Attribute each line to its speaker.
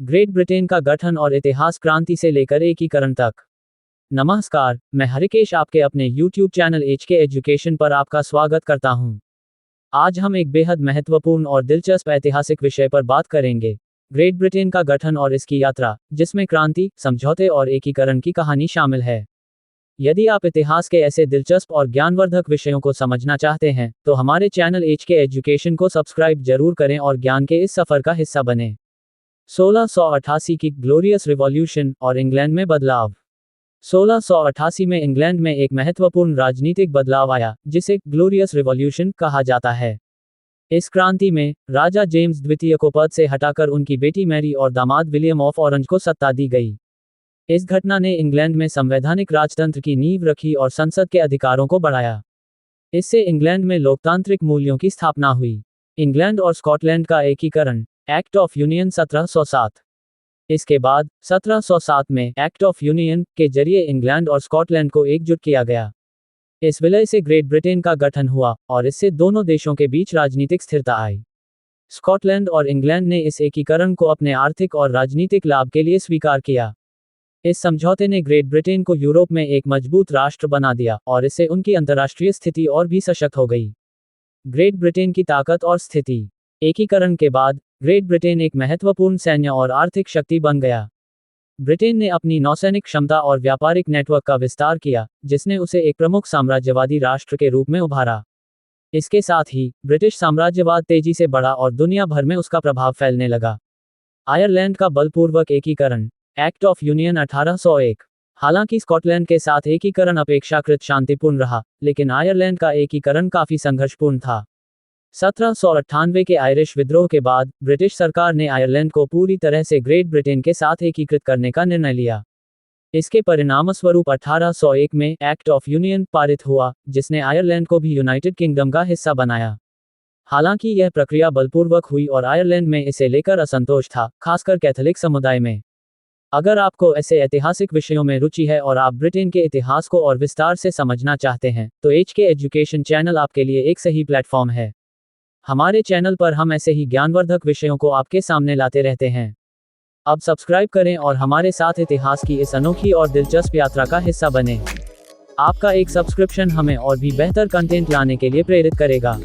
Speaker 1: Great Britain का गठन और इतिहास, क्रांति से लेकर एकीकरण तक। नमस्कार, मैं हरिकेश आपके अपने YouTube चैनल HK एजुकेशन पर आपका स्वागत करता हूं। आज हम एक बेहद महत्वपूर्ण और दिलचस्प ऐतिहासिक विषय पर बात करेंगे, ग्रेट ब्रिटेन का गठन और इसकी यात्रा, जिसमें क्रांति, समझौते और एकीकरण की कहानी शामिल है। यदि आप इतिहास के ऐसे दिलचस्प और ज्ञानवर्धक विषयों को समझना चाहते हैं, तो हमारे चैनल HK एजुकेशन को सब्सक्राइब जरूर करें और ज्ञान के इस सफर का हिस्सा बने। 1688 की ग्लोरियस रिवॉल्यूशन और इंग्लैंड में बदलाव। 1688 में इंग्लैंड में एक महत्वपूर्ण राजनीतिक बदलाव आया, जिसे ग्लोरियस रिवॉल्यूशन कहा जाता है। इस क्रांति में राजा जेम्स द्वितीय को पद से हटाकर उनकी बेटी मैरी और दामाद विलियम ऑफ ऑरेंज को सत्ता दी गई। इस घटना ने इंग्लैंड में संवैधानिक राजतंत्र की नींव रखी और संसद के अधिकारों को बढ़ाया। इससे इंग्लैंड में लोकतांत्रिक मूल्यों की स्थापना हुई। इंग्लैंड और स्कॉटलैंड का एकीकरण, एक्ट ऑफ यूनियन 1707। इसके बाद 1707 में एक्ट ऑफ यूनियन के जरिए इंग्लैंड और स्कॉटलैंड को एकजुट किया गया। इस विलय से ग्रेट ब्रिटेन का गठन हुआ और इससे दोनों देशों के बीच राजनीतिक स्थिरता आई। स्कॉटलैंड और इंग्लैंड ने इस एकीकरण को अपने आर्थिक और राजनीतिक लाभ के लिए स्वीकार किया। इस समझौते ने ग्रेट ब्रिटेन को यूरोप में एक मजबूत राष्ट्र बना दिया और इससे उनकी अंतर्राष्ट्रीय स्थिति और भी सशक्त हो गई। ग्रेट ब्रिटेन की ताकत और स्थिति। एकीकरण के बाद ग्रेट ब्रिटेन एक महत्वपूर्ण सैन्य और आर्थिक शक्ति बन गया। ब्रिटेन ने अपनी नौसैनिक क्षमता और व्यापारिक नेटवर्क का विस्तार किया, जिसने उसे एक प्रमुख साम्राज्यवादी राष्ट्र के रूप में उभारा। इसके साथ ही ब्रिटिश साम्राज्यवाद तेजी से बढ़ा और दुनिया भर में उसका प्रभाव फैलने लगा। आयरलैंड का बलपूर्वक एकीकरण, एक्ट ऑफ यूनियन 1801। हालांकि स्कॉटलैंड के साथ एकीकरण अपेक्षाकृत शांतिपूर्ण रहा, लेकिन आयरलैंड का एकीकरण काफी संघर्षपूर्ण था। 1798 के आयरिश विद्रोह के बाद ब्रिटिश सरकार ने आयरलैंड को पूरी तरह से ग्रेट ब्रिटेन के साथ एकीकृत करने का निर्णय लिया। इसके परिणामस्वरूप 1801 में एक्ट ऑफ यूनियन पारित हुआ, जिसने आयरलैंड को भी यूनाइटेड किंगडम का हिस्सा बनाया। हालांकि यह प्रक्रिया बलपूर्वक हुई और आयरलैंड में इसे लेकर असंतोष था, खासकर कैथोलिक समुदाय में। अगर आपको ऐसे ऐतिहासिक विषयों में रुचि है और आप ब्रिटेन के इतिहास को और विस्तार से समझना चाहते हैं, तो HK एजुकेशन चैनल आपके लिए एक सही प्लेटफॉर्म है। हमारे चैनल पर हम ऐसे ही ज्ञानवर्धक विषयों को आपके सामने लाते रहते हैं। अब सब्सक्राइब करें और हमारे साथ इतिहास की इस अनोखी और दिलचस्प यात्रा का हिस्सा बने। आपका एक सब्सक्रिप्शन हमें और भी बेहतर कंटेंट लाने के लिए प्रेरित करेगा।